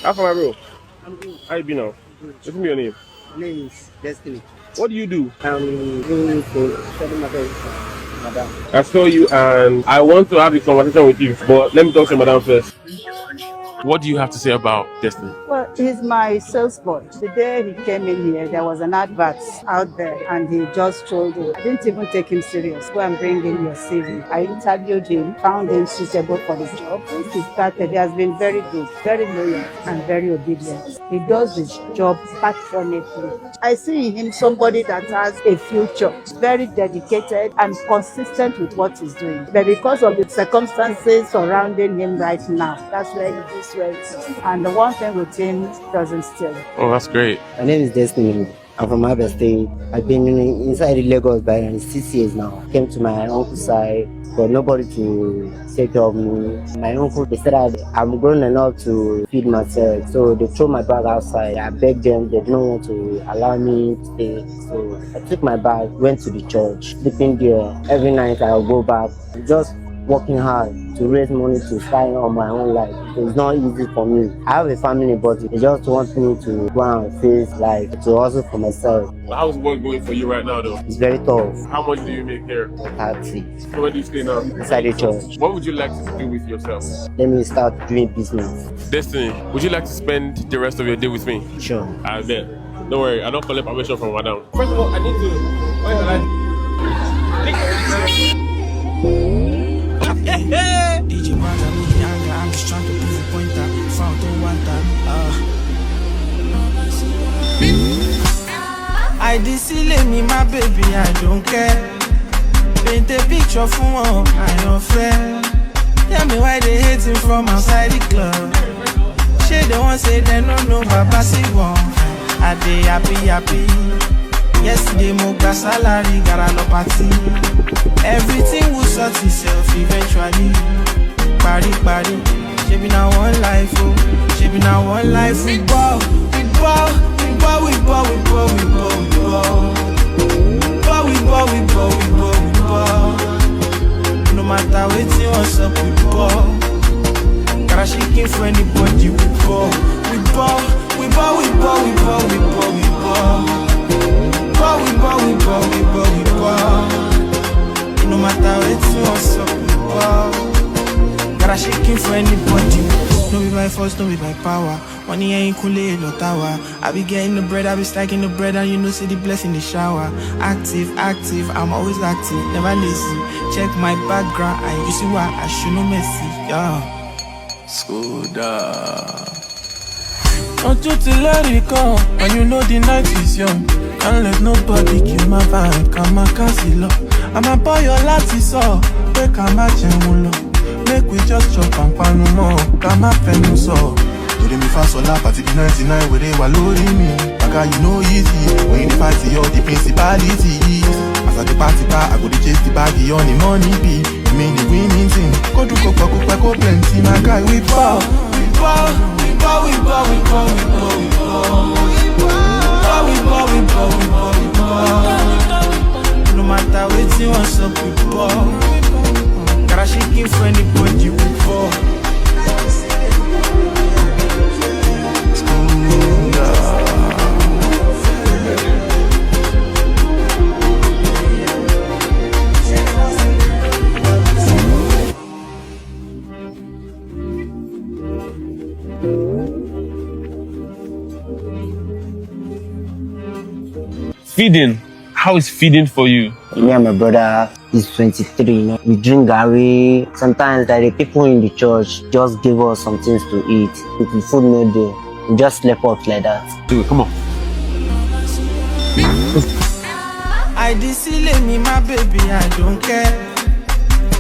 How far, bro? I'm good. How you been now? What's your name? My name is Destiny. What do you do? I'm going to study my madam. I saw you and I want to have a conversation with you, but let me talk to madam first. What do you have to say about Destiny? Well, he's my sales boy. The day he came in here, there was an advert out there and he just told him. I didn't even take him serious. Go and bring in your CV. I interviewed him, found him suitable for the job. Since he started, he has been very good, very loyal, and very obedient. He does his job passionately. I see in him somebody that has a future, very dedicated and consistent with what he's doing. But because of the circumstances surrounding him right now, that's where he is where he is. And the one thing with him doesn't steal. Oh, that's great. My name is Destiny. I'm from Abia State. I've been inside Lagos by 6 years now. Came to my uncle's side, but nobody to take care of me. My uncle, they said I'm grown enough to feed myself, so they throw my bag outside. I begged them, they didn't want to allow me to stay. So I took my bag, went to the church, sleeping there. Every night I'll go back, just working hard to raise money to start on my own life. So it's not easy for me. I have a family, but they just want me to go and face life, to hustle for myself. How's work going for you right now, though? It's very tough. How much do you make here? 30 So where do you stay now? inside the church. What would you like to do with yourself? Let me start doing business. Destiny, would you like to spend the rest of your day with me? Sure. I bet. Don't worry, I don't collect permission from madam. First of all, I need to. DJ Banda me anger, I'm just trying to prove a point that found don't want that. I deceive me, my baby, I don't care. Paint a picture for one, I don't fair. Tell me why they hating from outside the club. Shit, they won't say they don't know Papa see one. I dey happy. Yesterday, mo got salary, got a lot party. Everything will sort itself eventually. Party. She be now one life, oh. She be now one life. We ball. No matter what you what's up, we ball. Gotta shake it for anybody, we ball. We ball. No matter what you what's up, we ball. Gotta shake it for anybody. No be by force, no be by power. Money ain't cool, no tower. I be getting the bread, I be stacking the bread, and you know see the blessing in the shower. Active, I'm always active, never lazy. Check my background, and you see why I should no messy, yeah. Skoda. Want you to let it go, and you know the night is young. Can't let nobody kill my vibe, come my cancel up. I'ma buy your lattice up, make a match and make we just chop and pan no more, come up and no so. Do me fast or lap at the 99 where they were loading me. Baka you know easy, when you party all the principalities. As at the party bar, I go to chase the baggy on the money be. You mean the winning thing, go to go plenty, my guy we ball. No matter what you want, so we ball. Gotta shake it for anybody we ball. Feeding. How is feeding for you? Me and my brother is 23, you know. We drink Gary. Sometimes like the people in the church just give us some things to eat. If the food no there, we just sleep off like that. Do it, come on. I deceive me, my baby, I don't care.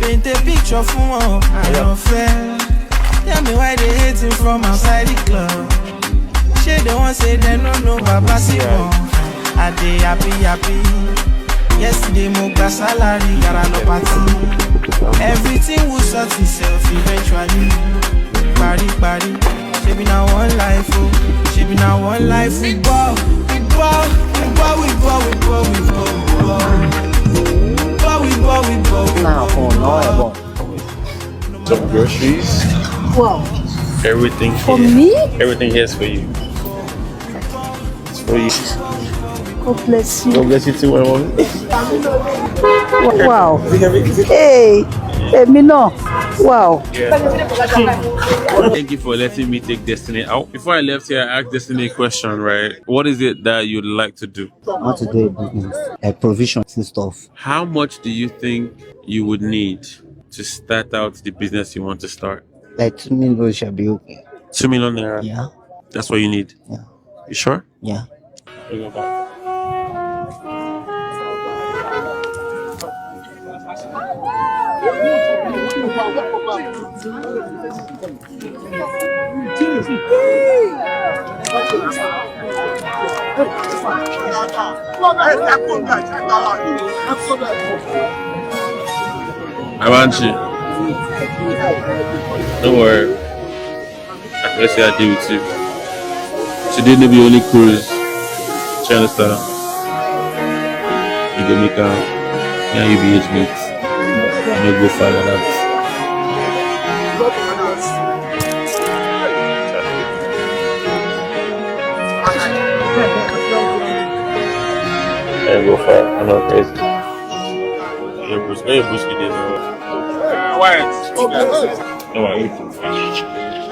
Paint a picture for one, I don't fair. Tell me why they hating from outside the club. Shit, they won't say they don't know Papa see one. I dey happy. Yesterday, mo got salary, got a lot party. Everything will sort itself eventually. Party. She be now one life, oh. She be now one life. We ball. Now, Some groceries. Wow, Everything For here. me? Everything here is for you. It's for you. God bless you. God bless you too, my mom. Wow. Hey, me no. Wow. Thank you for letting me take Destiny out. Before I left here, I asked Destiny a question, right? What is it that you'd like to do? I want to do a business, like provisions and stuff. How much do you think you would need to start out the business you want to start? Like 2 million shall be okay. 2 million naira. Yeah, That's what you need. yeah, You sure? yeah. We go back. Avanchi. Don't worry. I can say I deal with you. Today no be only cruise. You understand? You go make a yeah, you be age mate. You no go far like that. Yeah, go far. I'm not crazy. Yeah, Bruce. Where your Bruce did it? Why? No, I eat.